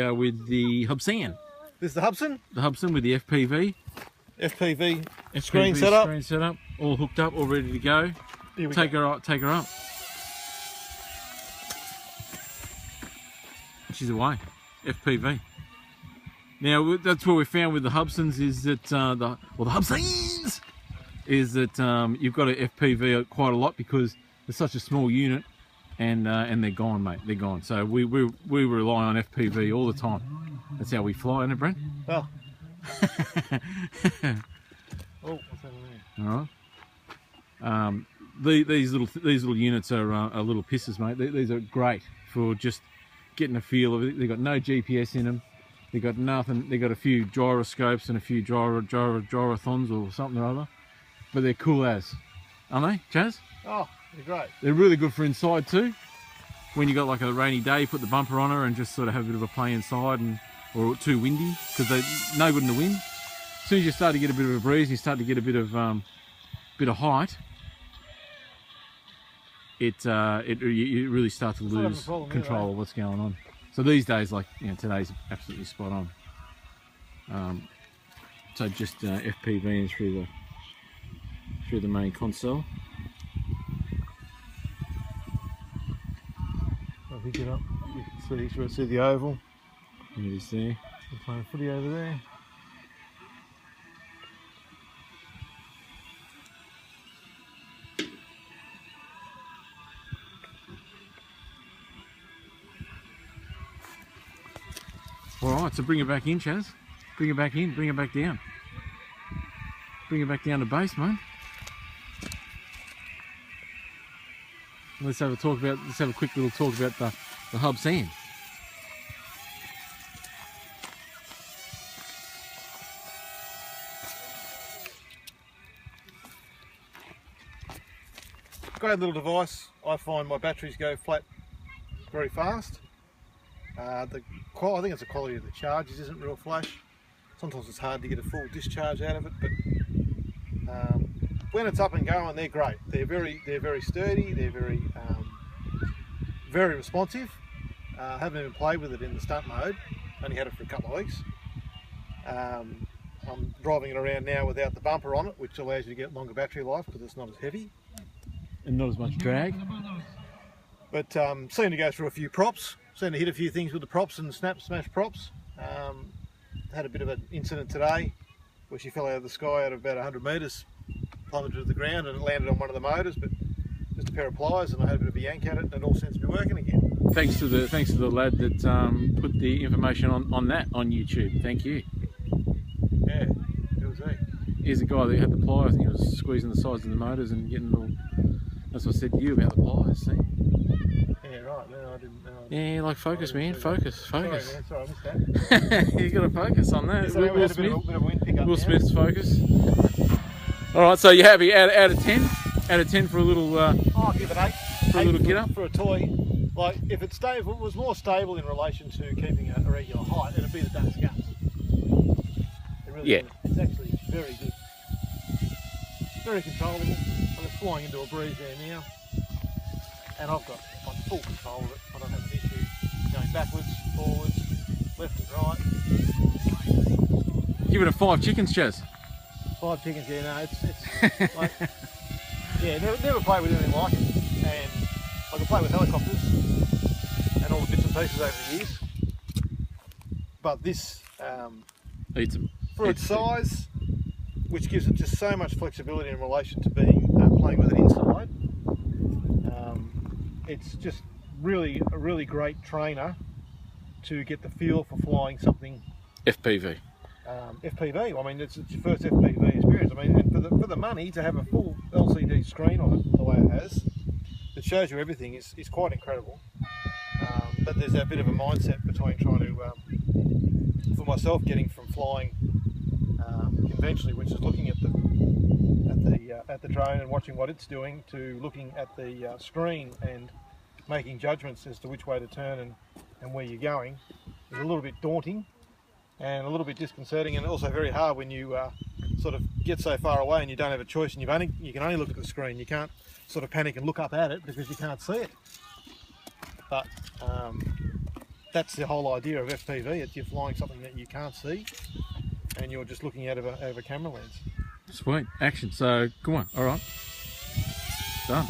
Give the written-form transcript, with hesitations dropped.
with the Hubsan. This is the Hubsan? The Hubsan with the FPV. FPV screen setup. Screen setup, all hooked up, all ready to go. Take her up. She's away. FPV. Now that's what we found with the Hubsans is that the Hubsans is that you've got to FPV quite a lot because it's such a small unit, and they're gone, mate. They're gone. So we rely on FPV all the time. That's how we fly, isn't it, Brent? Well. Oh, what's happening there? All right. These little units are little pisses, mate. These are great for just getting a feel of it. They've got no GPS in them. They've got nothing. They've got a few gyroscopes and a few gyrothons or something or other. But they're cool as, aren't they, Chaz? Oh, they're great. They're really good for inside too. When you got like a rainy day, put the bumper on her and just sort of have a bit of a play inside, or too windy because they're no good in the wind. As soon as you start to get a bit of a breeze, you start to get a bit of height. You really start to lose control of what's going on. So these days, like today's absolutely spot on. So just FPVing through the main console. If you get up, you can see the oval. There it is there. We're playing footy over there. Alright, so bring it back in, Chaz. Bring it back in, bring it back down. Bring it back down to base, mate. Let's have a quick little talk about the Hubsan. Great little device. I find my batteries go flat very fast. I think it's the quality of the charges isn't real flash. Sometimes it's hard to get a full discharge out of it, but when it's up and going, they're great. They're very sturdy. They're very responsive. I haven't even played with it in the stunt mode. Only had it for a couple of weeks. I'm driving it around now without the bumper on it, which allows you to get longer battery life because it's not as heavy. And not as much drag. But seemed to go through a few props. Seemed to hit a few things with the props and smash props. Had a bit of an incident today where she fell out of the sky at about 100 metres, plummeted to the ground, and it landed on one of the motors. But just a pair of pliers, and I had a bit of a yank at it, and it all seems to be working again. Thanks to the lad that put the information on that on YouTube. Thank you. Yeah, it was me. Here's a guy that had the pliers and he was squeezing the sides of the motors and getting all. That's what I said to you about the pliers. See? Yeah, right. No, I didn't. Yeah, like focus, man. Focus. Sorry, man. Sorry, I missed that. You got to focus on that. So Will Smith. Bit of wind pickup Will Smith's focus. All right, so you happy out of 10? Out of 10 for a little. I'll give it 8. For a little get up for a toy. Like if it was more stable in relation to keeping a regular height, it'd be the Duck's Guts. It really is. It's actually very good. Very controllable. I'm just flying into a breeze there now, and I've got full control of it. I don't have an issue going backwards, forwards, left and right. Give it a 5 chickens, Chaz. 5 chickens, yeah. No, it's like, yeah. Never played with anything like it, and I can play with helicopters and all the bits and pieces over the years. But this, for its size, which gives it just so much flexibility in relation to being playing with it inside. It's just really a really great trainer to get the feel for flying something FPV. FPV. I mean, it's your first FPV experience. I mean, and for the money to have a full LCD screen on it the way it has, that shows you everything is quite incredible. But there's that bit of a mindset between trying to, for myself, getting from flying conventionally, which is looking at the drone and watching what it's doing, to looking at the screen and making judgments as to which way to turn and where you're going, is a little bit daunting and a little bit disconcerting, and also very hard when you sort of get so far away and you don't have a choice and you can only look at the screen. You can't sort of panic and look up at it because you can't see it. But that's the whole idea of FPV. You're flying something that you can't see, and you're just looking out of a camera lens. Sweet. Action. So, come on. All right. Done.